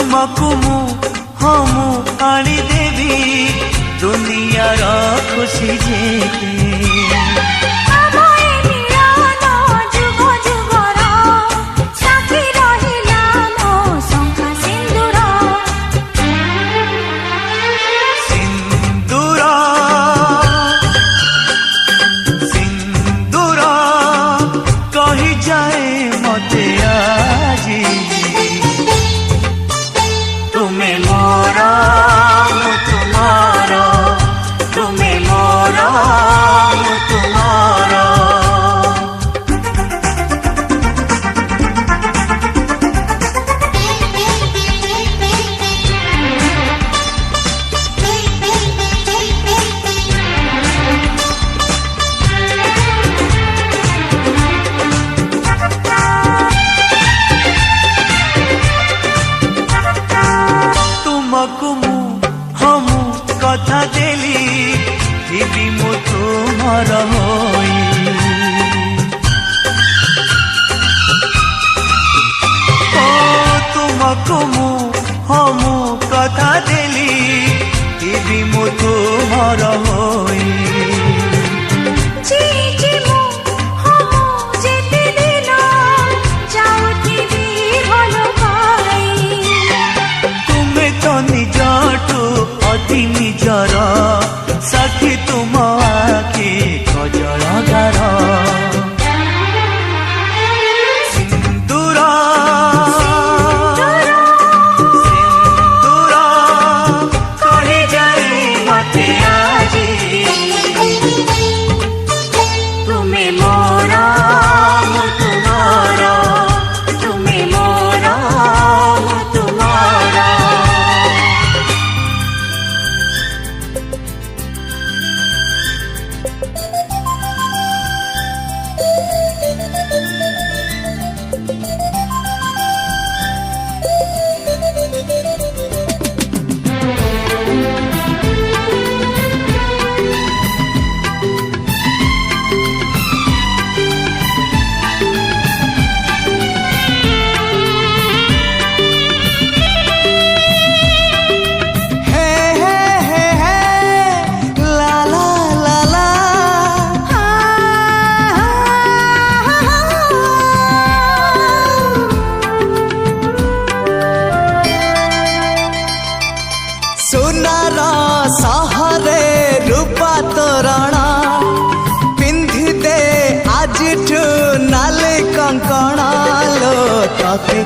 तुमको मु हम आनी देवी दुनियार खुशी जेते कथा देली जीवी मु तुमर होई ओ तुमको मु हम कथा देली जीवी मु तुमर होई निजर साथी तुम आखि कजल गार सिंदूर सिंदूर कही जाए मते आजी तुम्हें मोरा तुम्हारा तुम्हें मोरा तुम्हारा सहरे रूपा तोरण पिंधि दे आज नाले कंकण लो तते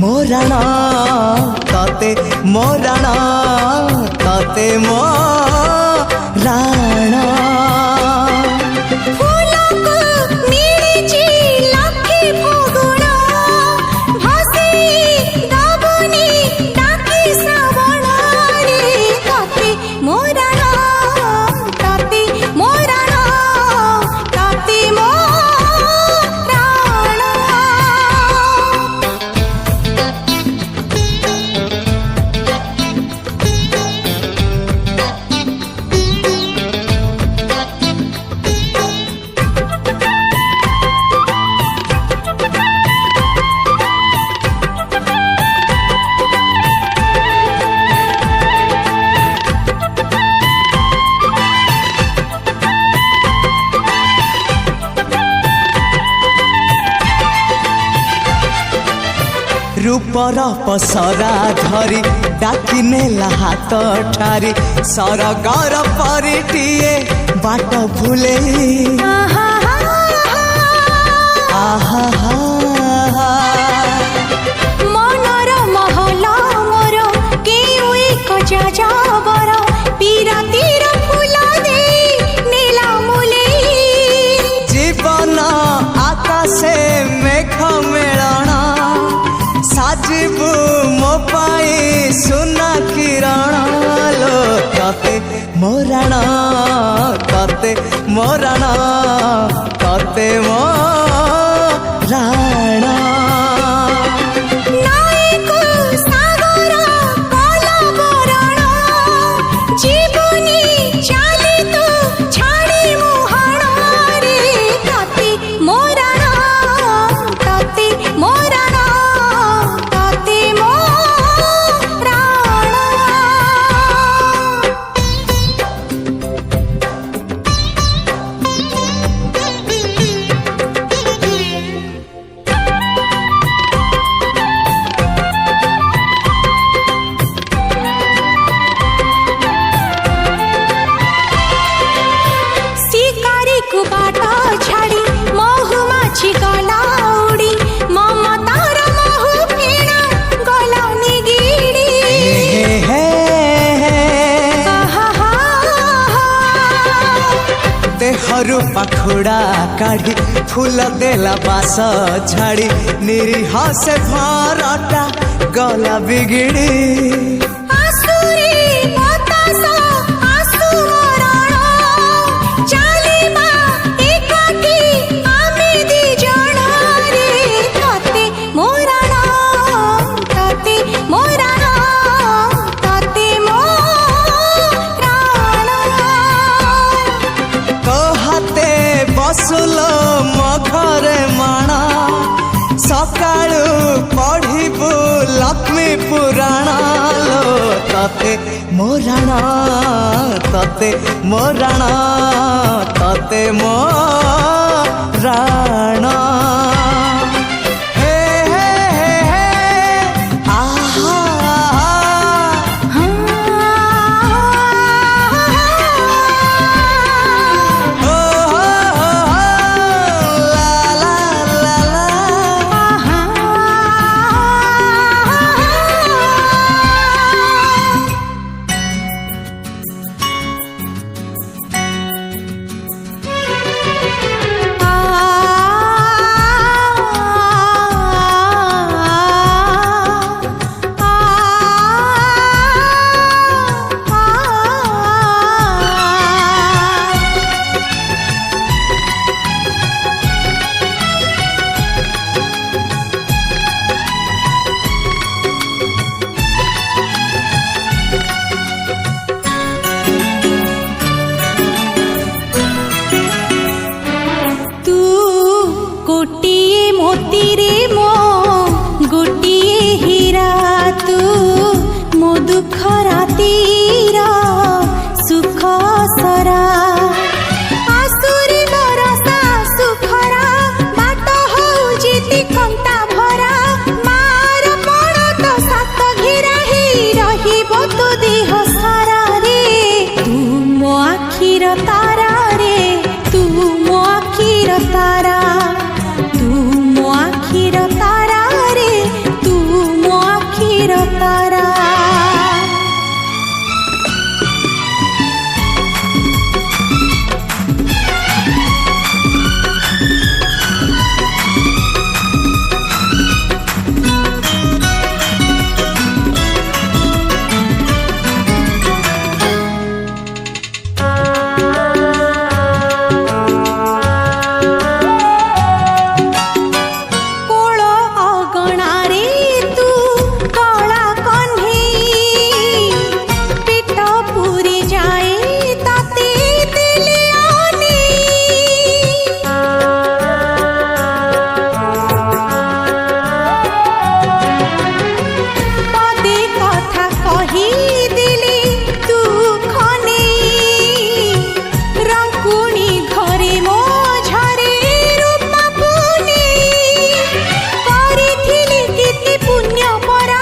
मोरण तते मोरण तते मोरण रूपर पसरा धरी डाकी नेला हाथ ठारी सरगर परिटिए बाट भूले मनर महल मोर केउ एक जाबर पीरातीर फूल दे नीला मुले जीवन आकाशे मेघ मेलण साजिबु मो पाई सुना किरण लो तते मोरण तते मोरण तते मोरण पाखुड़ा काढ़ी फूल देला बास झाड़ी निरीह से भरटा गला बिगिड़ी आसुरी बतास आसु मरण चालिमा एकाकी आमे दी जण रे तते मोरण तते मोरण तते मोरण कहते बसुल मघरे माणा सकाळु पढ़िबु लक्ष्मी पुराण लो तते मोराण तते मोराण तते मोराण हे हे हे हे आहा ओ हो ला ला ला ला तू गोटिए मोती रे मो गोटिए हीरा तू मो दुख रातीर सुख सरा आसुरी बरसा सुखरा बाट हौजी तिकंता भरा मार पड़ तो सात घिरा ही रहिब तू देह सारा रे तू मो आखिर तारा रे तू मो आखिर तारा तू मो आखिर तारा रे तू मो आखिर तारा कोळ अगणा रे तू कला कन्हेई पेट पुरी जाए ताते दिले पदे कथा कही दिली तू खने रंकुणी घरे मो झरे रूपा पुने करिथिली केते पुण्य परा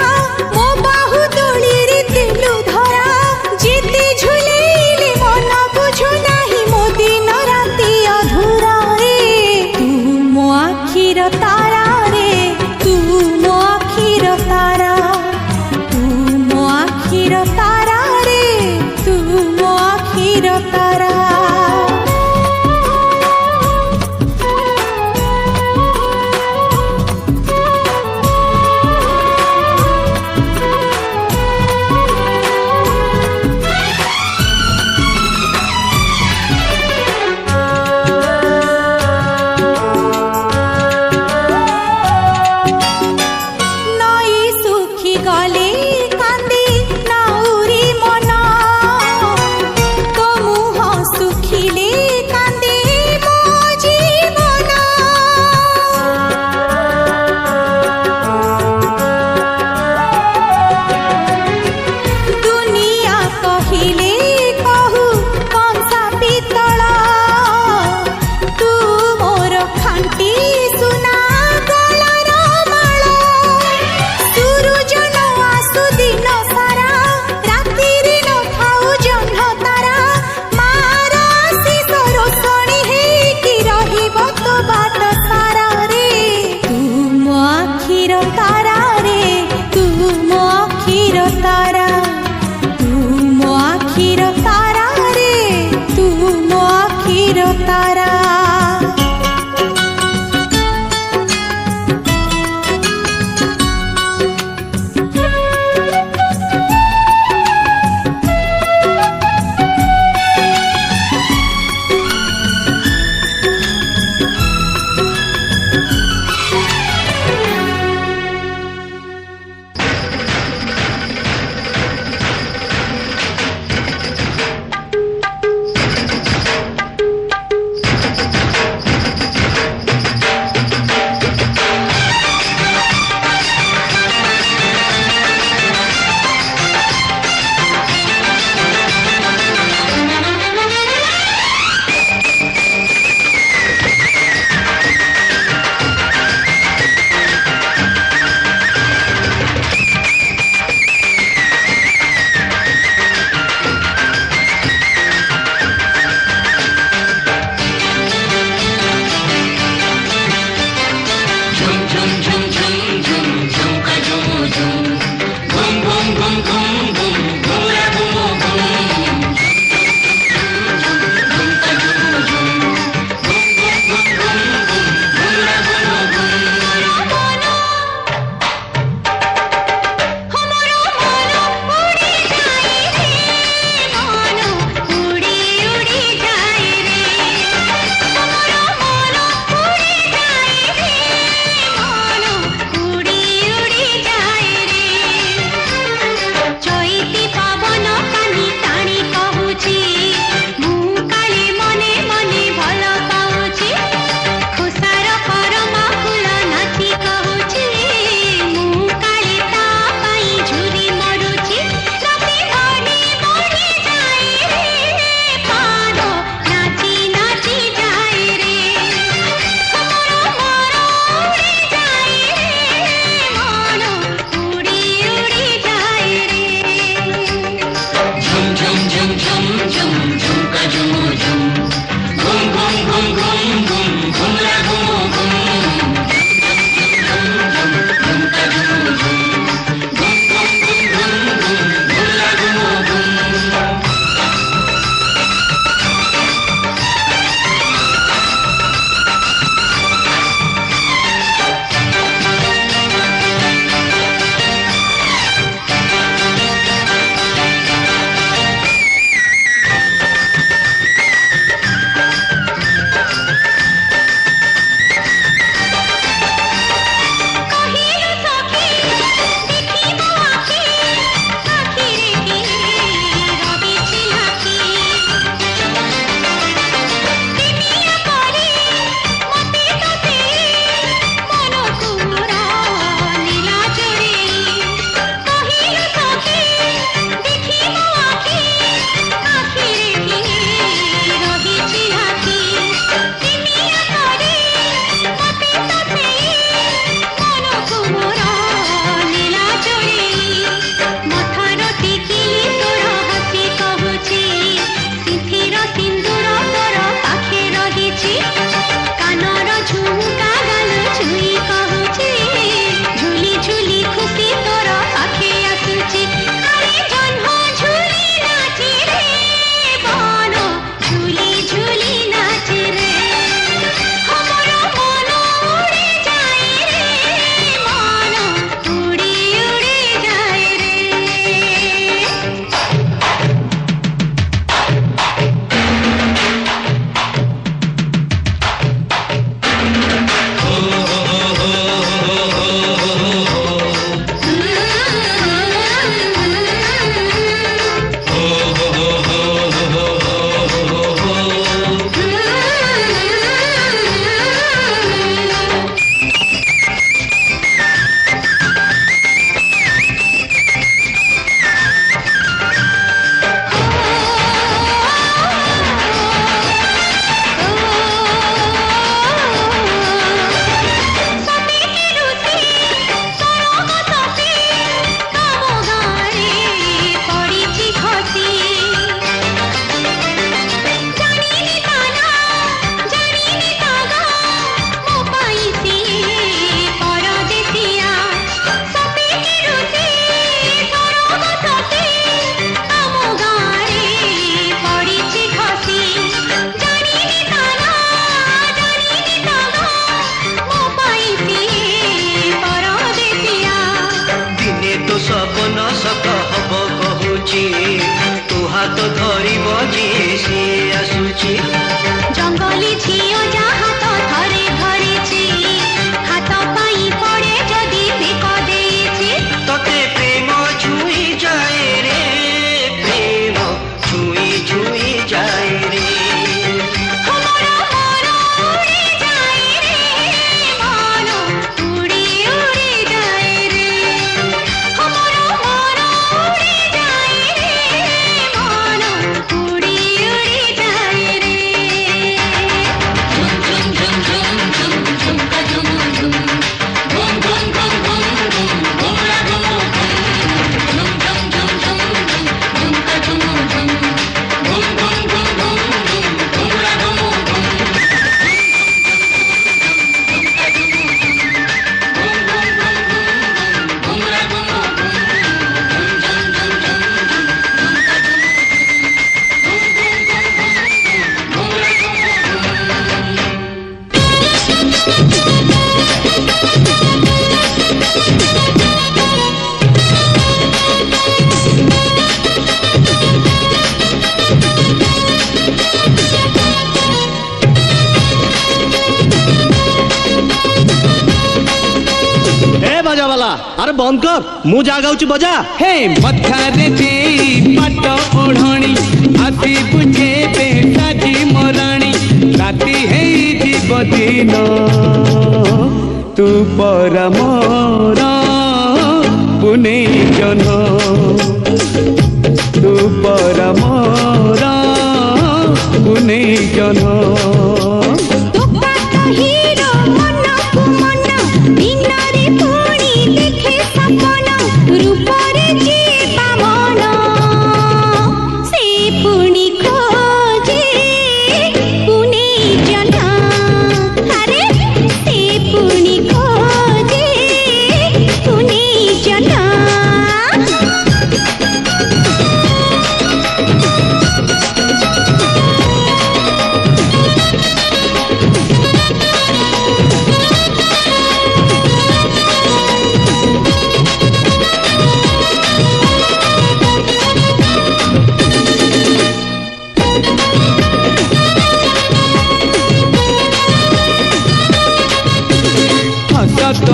मो बाहु दोली रे तेलु धरा जेते झुलेइले मन बुझु नाही मो दिन राति अधूरा रे तू मो आखिर तारा रे तू मो आखिर तारा तू मो आखिर तारा रे तू मो आखिर तारा नई सुखी गले कांदी नाउरी मन तो मुह सुखिले कांदे मो जीवन दुनिया कहिले कहू कंसा पितळ तू मोर खांटी सुना गलार माळ सुरुजन आसु हाथ धरी बजी सी आसुची जंगली झियो जा हाथ धरे धरिची हाथ पाई पड़े जदी बेक देइची तते प्रेम छुई जाए रे प्रेम छुई छुई जाए रे हमारा मन उड़ी जाए रे मन उड़ी उड़ी जाए रे हमारा मन उड़ी जाए रे मन उड़ी उड़ी जाए रे झुम झुम झुम झुम झुम झुमका झुम झुम घुम घुम घुम घुम घुम घुमरा घुम घुम झुम झुम झुम झुम झुमका झुम झुम घुम घुम घुम घुम घुम घुमरा घुम घुम ए बजा वाला अरे बंद कर मु जा गाउची बजा हे मथारे देई पाट ओढ़णी आसी बुझे बेटाजी मराणी राती हेई जीव दिन तू पर मोर पुनेई जन तू पर मोर पुनेई जन टोका तो हीरो मन को मन बिनारे पुणी देखे सपन रूपरे जीवा मन से पुणी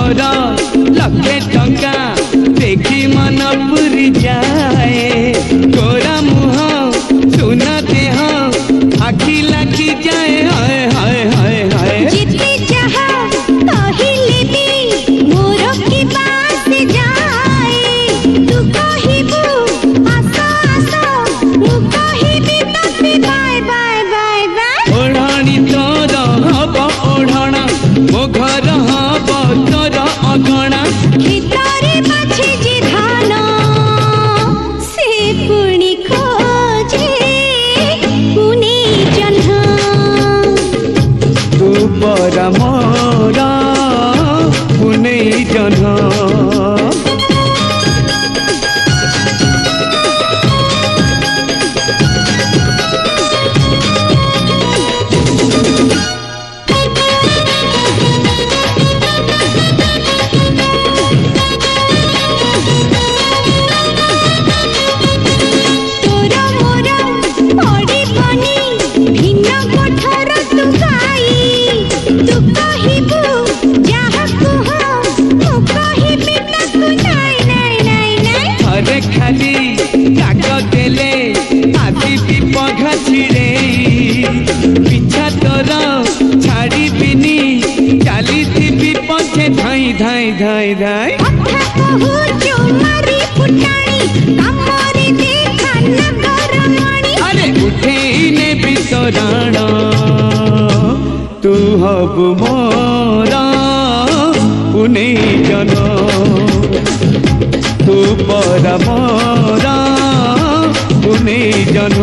मोर लक्षे टंका देखी मन पुरी जाए गोरा मुह सुना देह आखि लाखी जाए हाय हाय हाय हाय जिते जहा कहिले भी मोर की बात जाए तू कहिबू आस आस मु कहिबी तते बाय बाय बाय बाय ओढ़ाणी तोर हब ओढ़णा मो घर हब तोर अगणा खेतारे बाछे जे धान से पुणी खोजे पुणे जन्हा तू पर मोर पुने जन्हा तोरा मोरा पड़ी बनी भिन्न कोठर तू गाई तू कहिबू जाहा कुह मु कहिबी ताकू नाई नाई नाई नाई अरे खाली काक देले आदि भी पघा छिड़े पिछा तोर छाड़ी बिनी चाली थी पछे धाई धाई धाई धाई अथा कहू जो मारी फुटाणी कामरे देखा नगर मणि अरे उठे ने बिसराण तू हब मोर पुने जन तू पर मोर पुने जन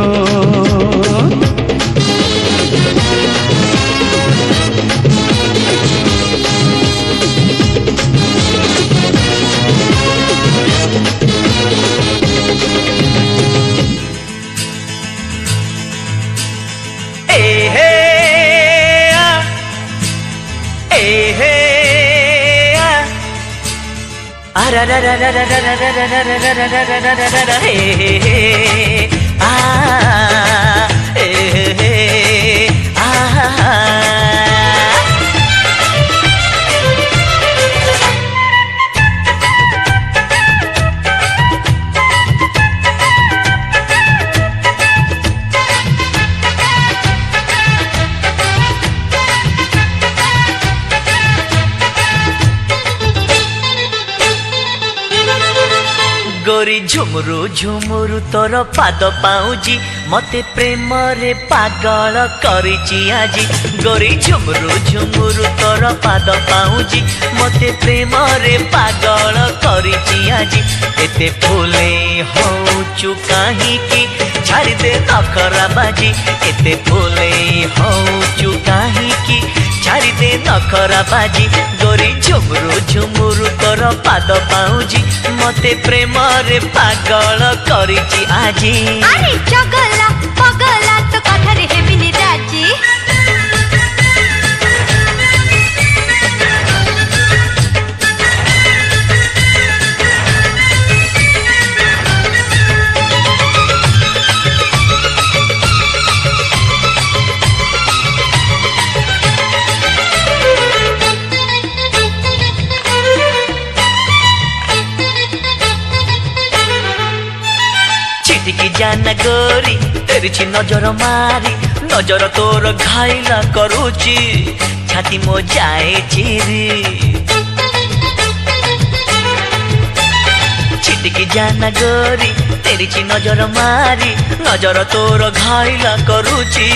गोरी झुमुरु झुमुरु तोर पाद पाउजी मते प्रेम रे पागल करिची आजी गोरी झुमुरु झुमुरु तोर पाद पाउजी मते प्रेम रे पागल करिची आजी एते फूले होचु काहे की छाड़ी दे नखरा बाजी एते फूले होचु काहे की छाड़ी दे नखरा बाजी गोरी झुमुरु झुमुरु तोर पाद पाउजी मते प्रेम रे पागल करिची आजी अरे चगला पगला तो कथरे हेबिनी राजी छिटिकी जाना गोरी तेरी नजर मारी नजर तोर घायला करूची छाती मो जाए चिरी छिटिकी जाना गोरी तेरी नजर मारी नजर तोर घायला करूची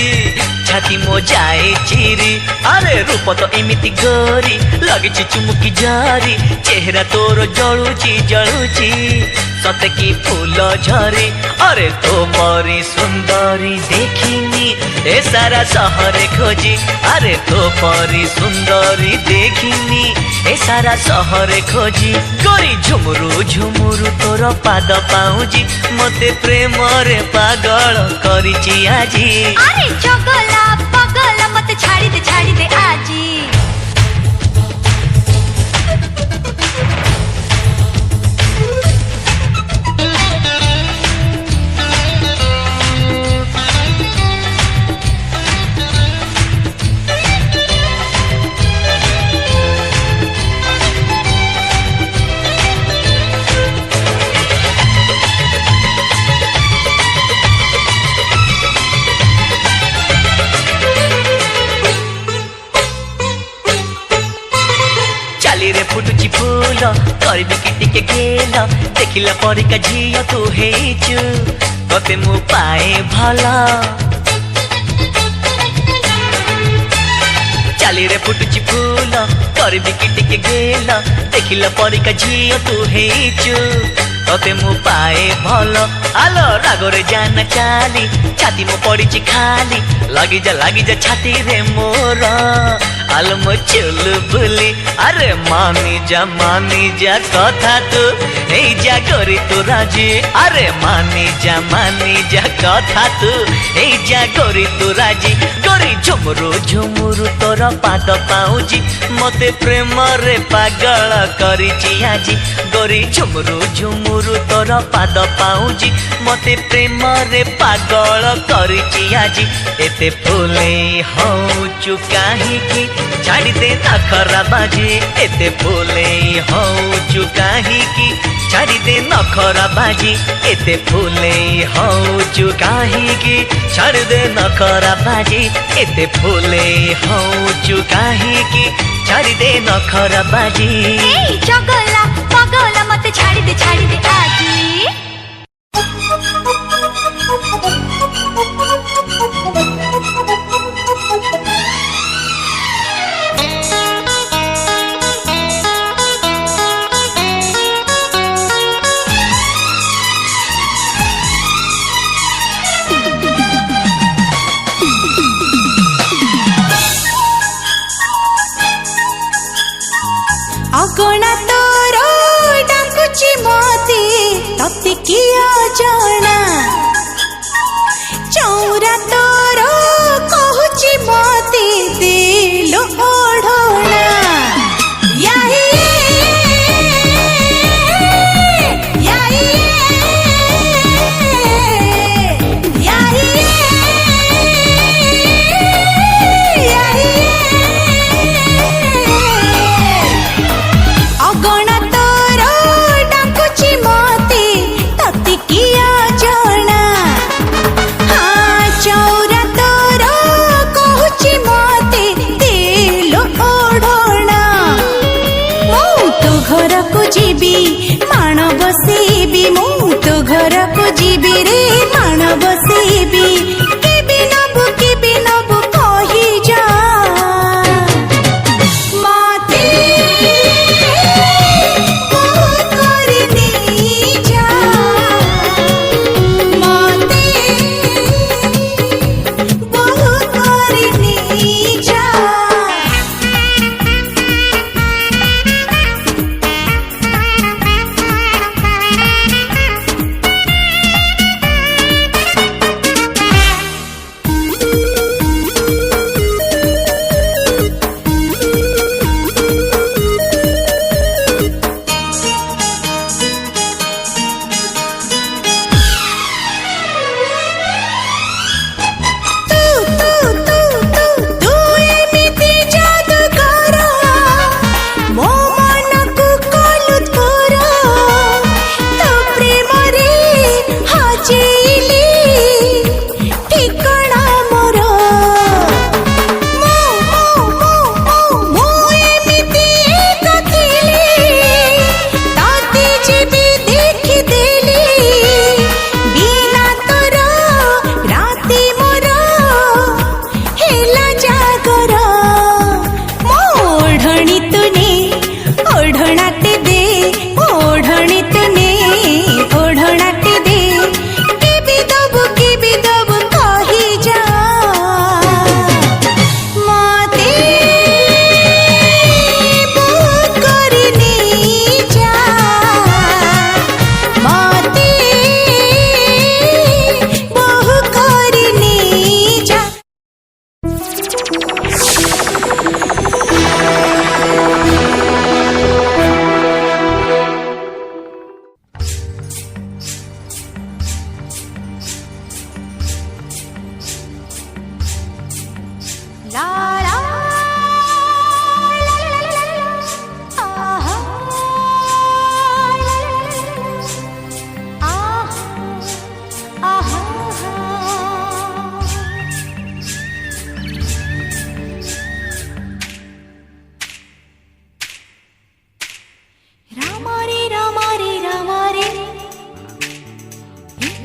छाती मो जाए चिरी अरे रूप तो एमिति गोरी लगिची चुमुकी जारी चेहरा तोर जलुची जलुची सत की फूल झरे अरे तो परी सुंदरी देखिनी ए सारा सहरे खोजी अरे तो परी सुंदरी देखिनी ए सारा सहरे खोजी गोरी झुमुरु झुमुरु तोर पाद पाउजी मते प्रेम रे पागल करिची आजी अरे चगला पगला मत छाड़ी दे आजी ଦେଖିଲା ପରିକା ଝିଅ ତୁ ହେଇଛୁ ତତେ ମୁଁ ପାଏ ଭଲ ଚାଲିରେ ଫୁଟୁଛି ଫୁଲ କରିବି କି ଟିକେ ଗେଲ ଦେଖିଲା ପରିକା ଝିଅ ତୁ ହେଇଛୁ ତତେ ମୁଁ ପାଏ ଭଲ ଆଲୋ ରାଗରେ ଜାନା ଚାଲି ଛାତି ମୁଁ ପଡ଼ିଛି ଖାଲି ଲାଗିଯା ଛାତିରେ ମୋର ଆଲୋ ମୋ ଚୁଲୁ ବୁଲି ଆରେ ମାନି ଯା କଥା ତୁ ଏଇ ଯା କରି ତୁ ରାଜି ଆରେ ମାନି ଯା କଥା ତୁ ଏଇ ଯା କରି ତୁ ରାଜି ଗରି ଝୁମୁରୁ ତୋର ପାଦ ପାଉଁଜି ମତେ ପ୍ରେମରେ ପାଗଳ କରିଛି ଆଜି ଗରି ଝୁମୁରୁ ତୋର ପାଦ ପାଉଁଜି ମତେ ପ୍ରେମରେ ପାଗଳ କରିଛି ଆଜି ଏତେ ଫୁଲେଇ ହଉଛୁ କାହିଁକି ଛାଡ଼ିଦେ ନଖରା ବାଜି ଏତେ ଫୁଲେଇ ହଉଛୁ କାହିଁକି ଛାଡ଼ିଦେ ନଖରା ବାଜି ଏତେ ଫୁଲେଇ ହଉଛୁ କାହିଁକି ଛାଡ଼ିଦେ ନଖରା ବାଜି ଏତେ ଫୁଲେଇ ହଉଛୁ କାହିଁକି ଛାଡ଼ିଦେ ନଖରା ବାଜି ଚଗଲା ପଗଲା ମତେ ଛାଡ଼ିଦେ ଆଜି ଅଗଣା ତୋର ଡାକୁଛି ମତେ ତତେ କିଏ ଜଣା ଚଉରା ତୋର କହୁଛି ମତେ ଦେଲୋ ଓଢ଼ଣା ଯିବି ମାଣ ବସିବି ମୁଁ ତୋ ଘରକୁ ଯିବି ରେ ମାଣ ବସିବି କେବେ ନବୁ କହିଯା ମତେ ବହୁ କରି ନେଇଯା ମତେ ବହୁ କରି ନେଇଯା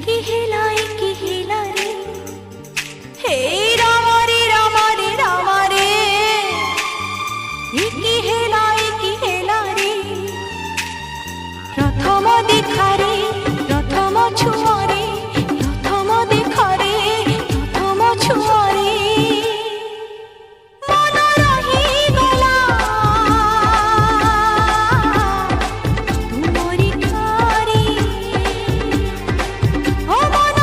কি হেলা রে হে রামা রে রামা রে রামা রে কি হেলা রে প্রথম দেখারে প্রথম ছুঁয়ারে প্রথম দেখারে প্রথম ছুঁয়ারে মন রহিগলা তুমরি ঠারে ও মন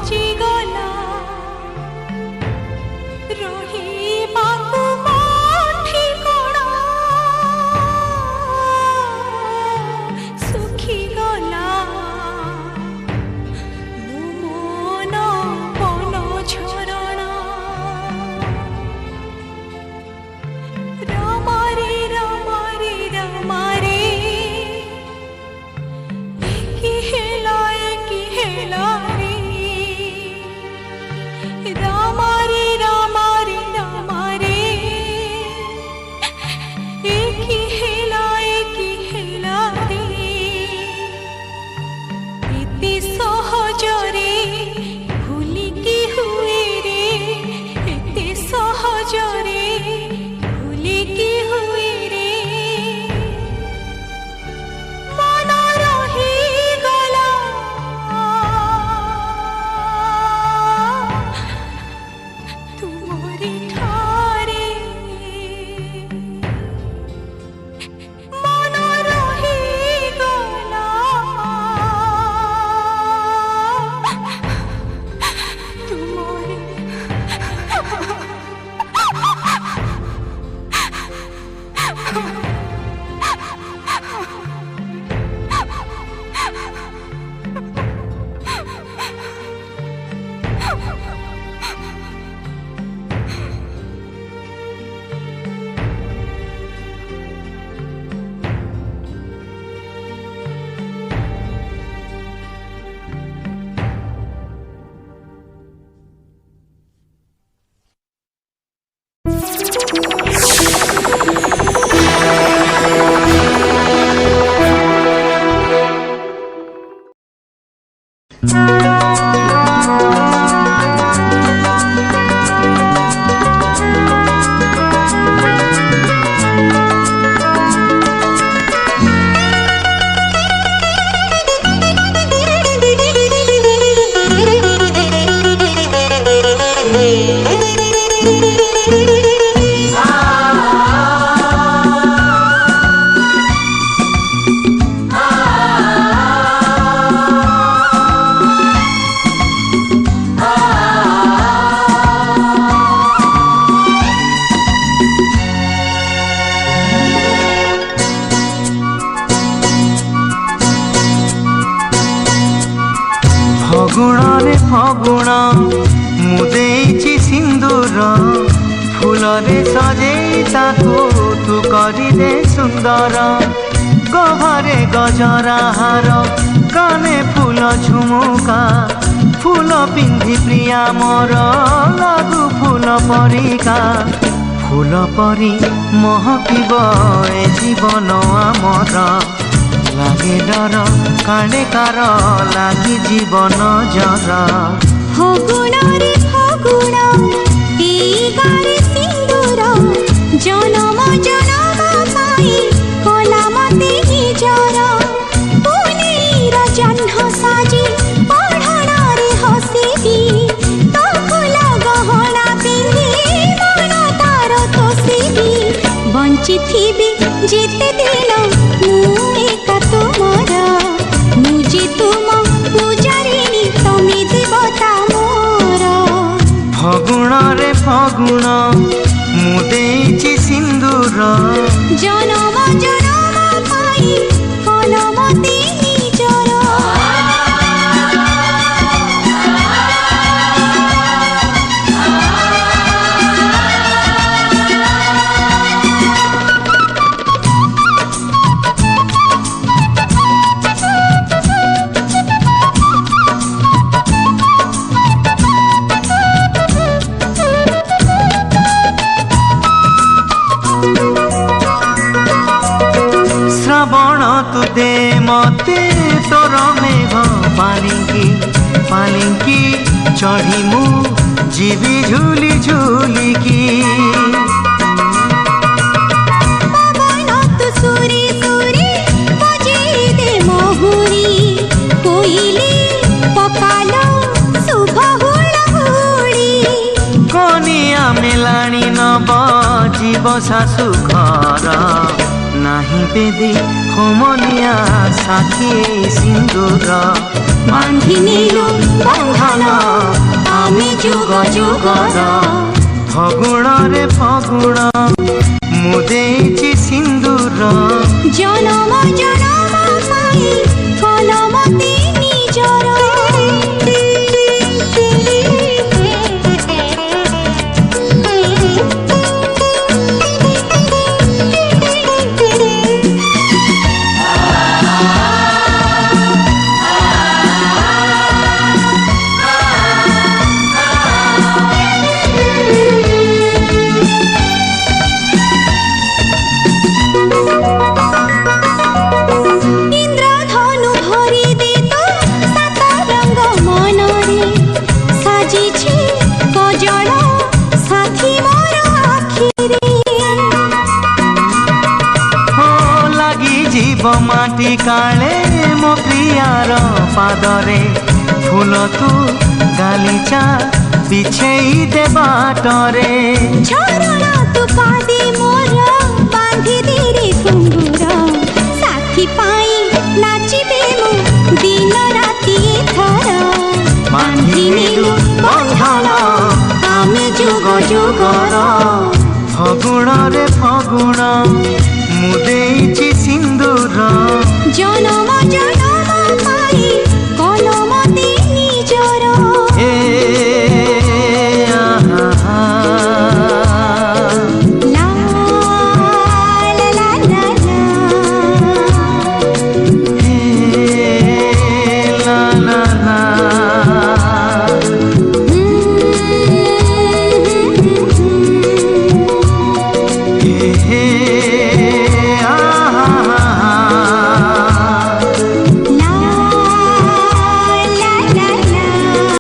ହଜିଗଲା ରହିବାକୁ ମାଠି କଣ ଶୁଖିଗଲା ମୋ ମନ ବନ ଝରଣା ରାମାରେ ରାମାରେ ରାମାରେ କି ହେଲା ରେ ରାମାରେ ରାମାରେ ରାମାରେ କି ହେଲା ରେ ଏତେ ସହଜରେ ଭୁଲିକି ହୁଏ ରେ ଏତେ ସହଜରେ ଭୁଲିକି ହୁଏ ରେ ମନ ରହିଗଲା ତୁମରି ଠାରେ ମନ ରହିଗଲା ତୁମରି ଫଗୁଣରେ ଫଗୁଣ ମୁଁ ଦେଇଛି ସିନ୍ଦୁର ଫୁଲରେ ସଜେଇ ତାକୁ ତୁ କରିଦେ ସୁନ୍ଦର ଗଭାରେ ଗଜରା ହାର କାନେ ଫୁଲ ଝୁମୁକା ଫୁଲ ପିନ୍ଧି ପ୍ରିୟା ମୋର ଲାଗୁ ଫୁଲ ପରିକା ଫୁଲ ପରି ମହକିବ ଏ ଜୀବନ ଆମର লাগে ডর কানে কার লাগি জীবন জর ফগুণরে ফগুণ এই গারে সিন্দুর জনম জনম পাই কলা মতে নিজর পুনেইর জহ্ন সাজি পঢ়ণরে হসিবি তো ফুল গহনা পিন্ধি মন তার তোষিবি বঞ্চিথিবি যেতে দিন মু একা তোমার মু যে তুম পূজারিণী তুমি দেবতা মোর ফগুণরে ফগুণ মু দেইছি সিন্দুর জনম জনম পাই কলমতে নিজর শ্রাবণ তু দে মতে তোর মেঘ পালিঙ্কি পালিঙ্কি চঢ়ি মু ଯିବି ঝুলি ঝুলিকি পবন তু সুরে সুরে বজেই দে মহুরি কোইলি পকালো শুভ হুড়হুড়ি কনিয়া মেলাণী নব জীব শাশু ঘর না ନାହିଁ ବେଦି হোমনিয়া সাথী সিন্দুর বান্ধি নিলু বন্ধন আমি যুগ যুগর ফগুণরে ফগুণ মু ଦେଇଛି সিন্দুর জনম জনম পাই কলমতি নিজর মাটি কালে মো প্রিয়ার পাদরে ফুল তু গালিচা বিছেই দে বাটরে ঝরণ তু পাদে মোর বাঁধি দেরে ঘুঙ্গুর সাথী পাই নাচিবে মু দিন রাতি থর বাঁধি নিলু বন্ধন আমি যুগ যুগর ফগুণরে ফগুণ মু ଦେଇଛି